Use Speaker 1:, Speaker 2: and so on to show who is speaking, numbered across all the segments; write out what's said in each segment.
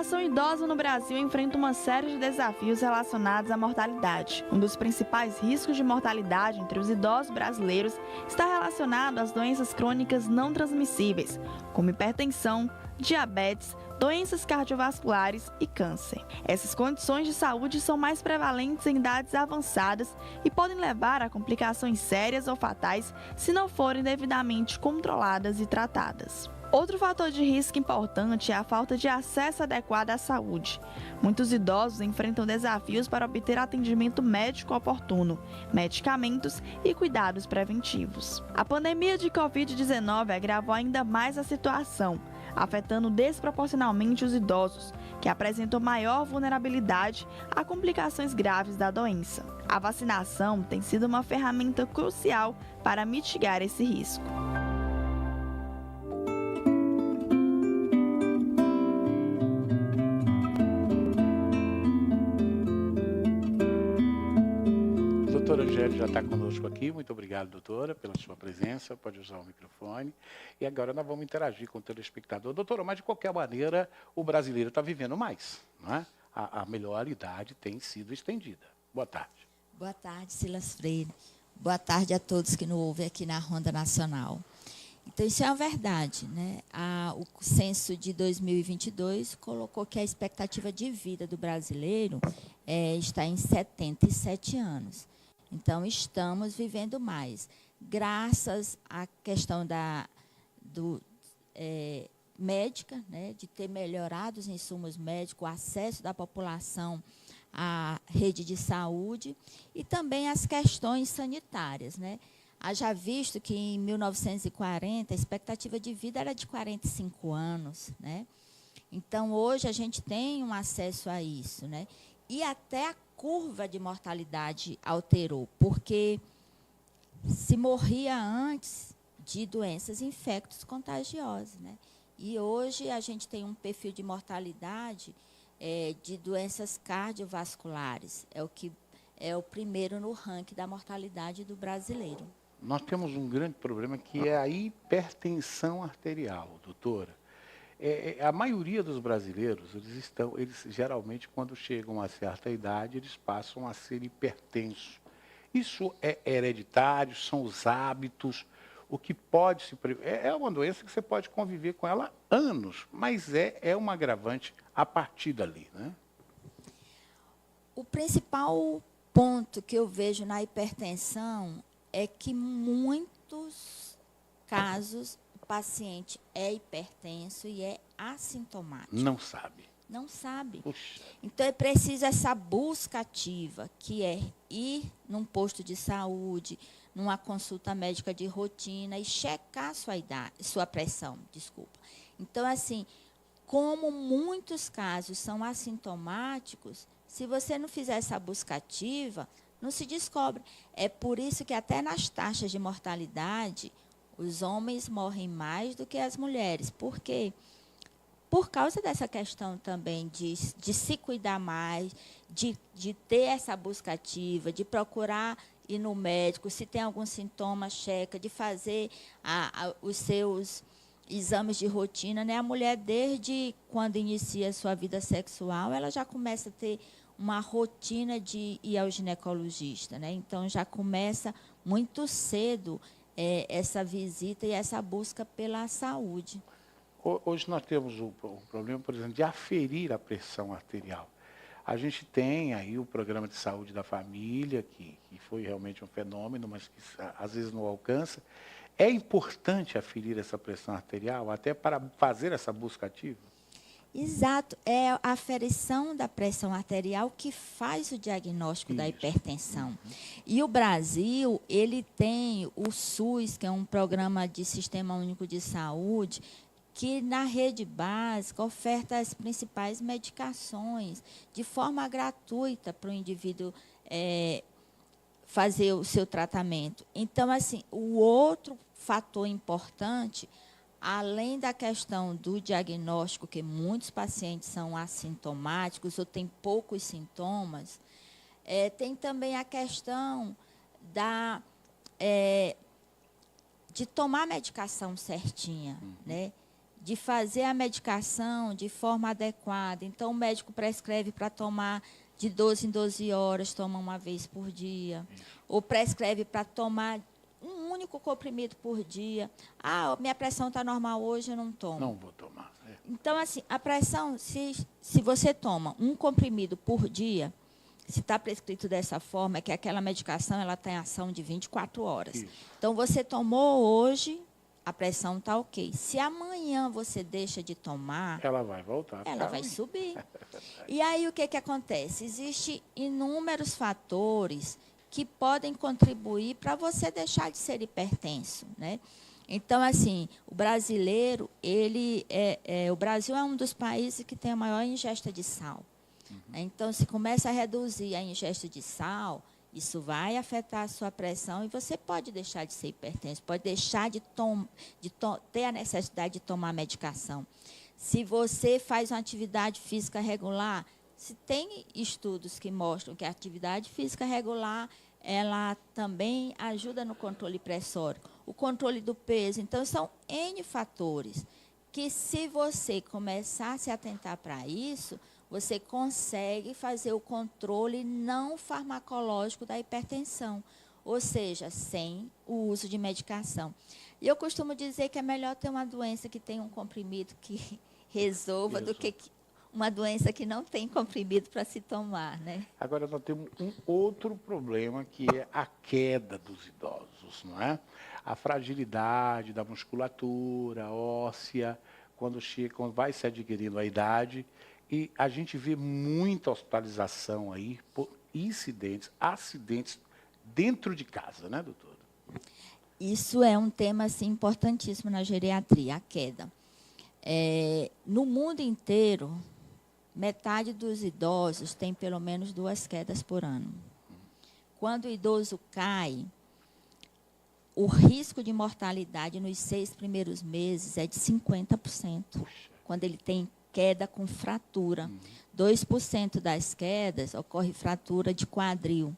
Speaker 1: população idosa no Brasil enfrenta uma série de desafios relacionados à mortalidade. Um dos principais riscos de mortalidade entre os idosos brasileiros está relacionado às doenças crônicas não transmissíveis, como hipertensão, diabetes, doenças cardiovasculares e câncer. Essas condições de saúde são mais prevalentes em idades avançadas e podem levar a complicações sérias ou fatais se não forem devidamente controladas e tratadas. Outro fator de risco importante é a falta de acesso adequado à saúde. Muitos idosos enfrentam desafios para obter atendimento médico oportuno, medicamentos e cuidados preventivos. A pandemia de Covid-19 agravou ainda mais a situação, afetando desproporcionalmente os idosos, que apresentam maior vulnerabilidade a complicações graves da doença. A vacinação tem sido uma ferramenta crucial para mitigar esse risco.
Speaker 2: Doutora Angélica já está conosco aqui. Muito obrigado, doutora, pela sua presença. Pode usar o microfone. E agora nós vamos interagir com o telespectador. Doutora, mas de qualquer maneira, o brasileiro está vivendo mais, não é? A melhor idade tem sido estendida. Boa tarde.
Speaker 3: Boa tarde, Silas Freire. Boa tarde a todos que nos ouvem aqui na Ronda Nacional. Então, isso é uma verdade, né? O censo de 2022 colocou que a expectativa de vida do brasileiro está em 77 anos. Então, estamos vivendo mais. Graças à questão médica, né, de ter melhorado os insumos médicos, o acesso da população à rede de saúde e também as questões sanitárias, né? Haja visto que em 1940 a expectativa de vida era de 45 anos, né? Então, hoje a gente tem um acesso a isso, né? E até a curva de mortalidade alterou, porque se morria antes de doenças infectos contagiosas, né? E hoje a gente tem um perfil de mortalidade de doenças cardiovasculares. É o primeiro no ranking da mortalidade do brasileiro.
Speaker 2: Nós temos um grande problema que é a hipertensão arterial, doutora. A maioria dos brasileiros, eles geralmente, quando chegam a certa idade, eles passam a ser hipertensos. Isso é hereditário, são os hábitos, o que pode se... É uma doença que você pode conviver com ela anos, mas é um agravante a partir dali, né?
Speaker 3: O principal ponto que eu vejo na hipertensão é que muitos casos o paciente é hipertenso e é assintomático.
Speaker 2: Não sabe.
Speaker 3: Não sabe.
Speaker 2: Puxa.
Speaker 3: Então, é preciso essa busca ativa, que é ir num posto de saúde, numa consulta médica de rotina e checar sua pressão, desculpa. Então, assim, como muitos casos são assintomáticos, se você não fizer essa busca ativa, não se descobre. É por isso que até nas taxas de mortalidade, os homens morrem mais do que as mulheres. Por quê? Por causa dessa questão também de se cuidar mais, de ter essa busca ativa, de procurar ir no médico, se tem algum sintoma, checa, de fazer os seus exames de rotina, né? A mulher, desde quando inicia a sua vida sexual, ela já começa a ter uma rotina de ir ao ginecologista, né? Então, já começa muito cedo essa visita e essa busca pela saúde.
Speaker 2: Hoje nós temos o problema, por exemplo, de aferir a pressão arterial. A gente tem aí o programa de saúde da família, que foi realmente um fenômeno, mas que às vezes não alcança. É importante aferir essa pressão arterial, até para fazer essa busca ativa?
Speaker 3: Exato. É a aferição da pressão arterial que faz o diagnóstico da hipertensão. E o Brasil, ele tem o SUS, que é um programa de Sistema Único de Saúde, que na rede básica oferta as principais medicações de forma gratuita para o indivíduo fazer o seu tratamento. Então, assim, o outro fator importante, além da questão do diagnóstico, que muitos pacientes são assintomáticos ou têm poucos sintomas, tem também a questão de tomar a medicação certinha, né? de fazer a medicação de forma adequada. Então, o médico prescreve para tomar de 12 em 12 horas, toma uma vez por dia. Ou prescreve para tomar um único comprimido por dia. Ah, minha pressão está normal hoje, eu não tomo.
Speaker 2: Não vou tomar.
Speaker 3: Então, assim, a pressão, se você toma um comprimido por dia, se está prescrito dessa forma, é que aquela medicação ela tem ação de 24 horas.
Speaker 2: Isso.
Speaker 3: Então, você tomou hoje, a pressão está ok. Se amanhã você deixa de tomar,
Speaker 2: Ela vai voltar.
Speaker 3: ela vai subir. E aí, o que acontece? Existem inúmeros fatores que podem contribuir para você deixar de ser hipertenso, né? Então, assim, o brasileiro, o Brasil é um dos países que tem a maior ingesta de sal. Então, se começa a reduzir a ingesta de sal, isso vai afetar a sua pressão e você pode deixar de ser hipertenso, pode deixar de ter a necessidade de tomar medicação. Se você faz uma atividade física regular, se tem estudos que mostram que a atividade física regular, ela também ajuda no controle pressórico, o controle do peso. Então, são N fatores que, se você começar a se atentar para isso, você consegue fazer o controle não farmacológico da hipertensão, ou seja, sem o uso de medicação. E eu costumo dizer que é melhor ter uma doença que tem um comprimido que resolva do que uma doença que não tem comprimido para se tomar, né?
Speaker 2: Agora, nós temos um outro problema, que é a queda dos idosos, não é? A fragilidade da musculatura óssea, quando vai se adquirindo a idade, e a gente vê muita hospitalização aí por acidentes dentro de casa, né, doutora?
Speaker 3: Isso é um tema assim, importantíssimo na geriatria, a queda. No mundo inteiro, metade dos idosos tem pelo menos 2 quedas por ano. Quando o idoso cai, o risco de mortalidade nos 6 primeiros meses é de 50%. Quando ele tem queda com fratura. 2% das quedas ocorre fratura de quadril.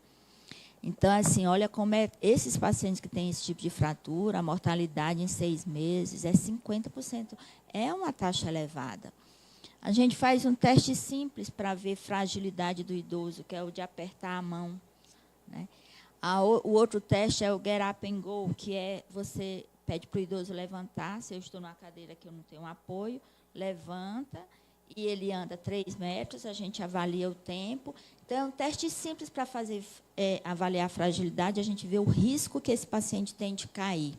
Speaker 3: Então, assim, olha como esses pacientes que têm esse tipo de fratura, a mortalidade em 6 meses é 50%. É uma taxa elevada. A gente faz um teste simples para ver fragilidade do idoso, que é o de apertar a mão, né? O outro teste é o Get Up and Go, que é você pede para o idoso levantar. Se eu estou numa cadeira que eu não tenho apoio, levanta e ele anda 3 metros, a gente avalia o tempo. Então, é um teste simples para fazer avaliar a fragilidade, a gente vê o risco que esse paciente tem de cair.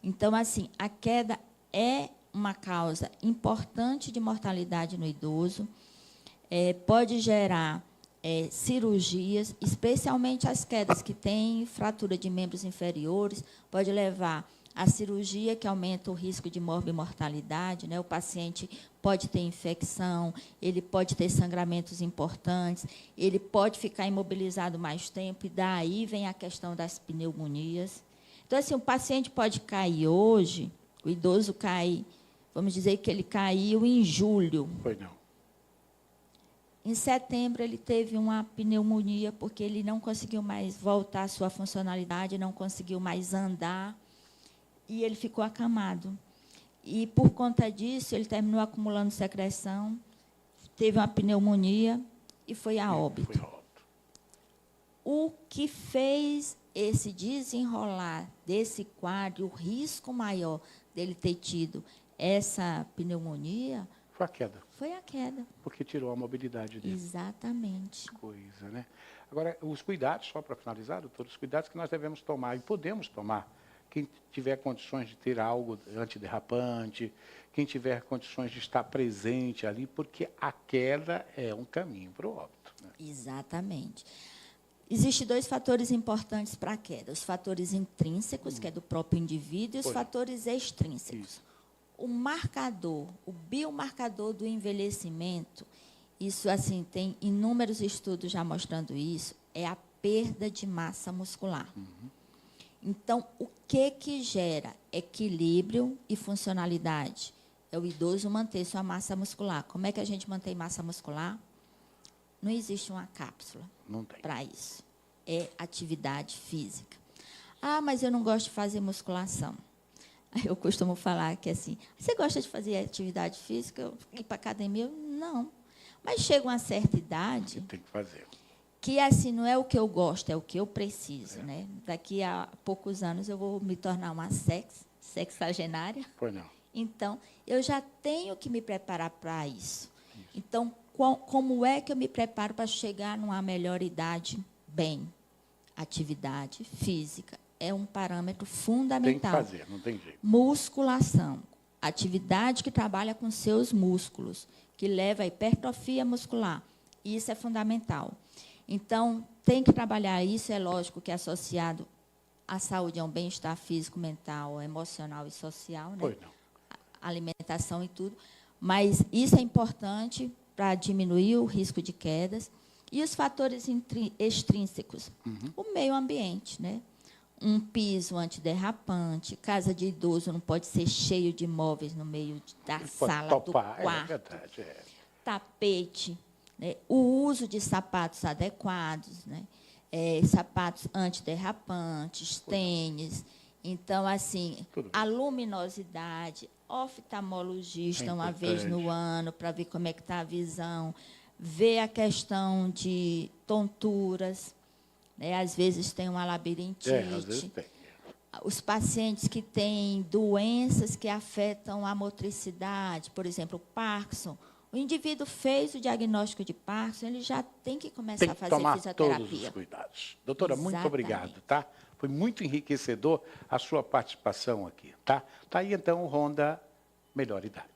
Speaker 3: Então, assim, a queda é uma causa importante de mortalidade no idoso, pode gerar cirurgias, especialmente as quedas que têm fratura de membros inferiores, pode levar a cirurgia, que aumenta o risco de morbimortalidade, né? O paciente pode ter infecção, ele pode ter sangramentos importantes, ele pode ficar imobilizado mais tempo, e daí vem a questão das pneumonias. Então, assim, o paciente pode cair hoje, o idoso cai, vamos dizer que ele caiu em julho.
Speaker 2: Foi não.
Speaker 3: Em setembro, ele teve uma pneumonia, porque ele não conseguiu mais voltar à sua funcionalidade, não conseguiu mais andar, e ele ficou acamado. E, por conta disso, ele terminou acumulando secreção, teve uma pneumonia e foi a óbito. O que fez esse desenrolar desse quadro, o risco maior dele ter tido essa pneumonia,
Speaker 2: foi a queda.
Speaker 3: Foi a queda.
Speaker 2: Porque tirou a mobilidade dele.
Speaker 3: Exatamente.
Speaker 2: Coisa, né? Agora, os cuidados, só para finalizar, doutor, os cuidados que nós devemos tomar e podemos tomar. Quem tiver condições de ter algo antiderrapante, quem tiver condições de estar presente ali, porque a queda é um caminho para o óbito. Né?
Speaker 3: Exatamente. Existem 2 fatores importantes para a queda. Os fatores intrínsecos, que é do próprio indivíduo, e os fatores extrínsecos. Isso. O marcador, o biomarcador do envelhecimento, isso assim tem inúmeros estudos já mostrando isso, é a perda de massa muscular. Então, o que gera equilíbrio e funcionalidade? É o idoso manter sua massa muscular. Como é que a gente mantém massa muscular? Não existe uma cápsula para isso. É atividade física. Ah, mas eu não gosto de fazer musculação. Eu costumo falar que assim, você gosta de fazer atividade física, ir para academia? Não. Mas chega uma certa idade
Speaker 2: Tem que fazer.
Speaker 3: que assim não é o que eu gosto, é o que eu preciso, né? Daqui a poucos anos eu vou me tornar uma sexagenária.
Speaker 2: Pois não.
Speaker 3: Então, eu já tenho que me preparar para isso. Então, como é que eu me preparo para chegar numa melhor idade? Bem, atividade física é um parâmetro fundamental.
Speaker 2: Tem que fazer, não tem jeito.
Speaker 3: Musculação, atividade que trabalha com seus músculos, que leva à hipertrofia muscular. Isso é fundamental. Então, tem que trabalhar isso, é lógico que é associado à saúde, a um bem-estar físico, mental, emocional e social, né?
Speaker 2: Pois não.
Speaker 3: Alimentação e tudo. Mas isso é importante para diminuir o risco de quedas. E os fatores extrínsecos? O meio ambiente, né? Um piso antiderrapante, casa de idoso não pode ser cheio de móveis no meio da sala do quarto.
Speaker 2: É verdade, é.
Speaker 3: Tapete, né? O uso de sapatos adequados, né? Sapatos antiderrapantes, tênis. Então, assim, a luminosidade, oftalmologista uma vez no ano para ver como é que está a visão, ver a questão de tonturas, né? Às vezes tem uma labirintite.
Speaker 2: Às vezes tem.
Speaker 3: Os pacientes que têm doenças que afetam a motricidade, por exemplo, o Parkinson. O indivíduo fez o diagnóstico de Parkinson, ele já tem que começar a fazer
Speaker 2: tomar
Speaker 3: fisioterapia.
Speaker 2: todos os cuidados. Doutora, muito
Speaker 3: Exatamente.
Speaker 2: obrigado, tá? Foi muito enriquecedor a sua participação aqui, tá? Tá aí, então, o Ronda Melhor Idade.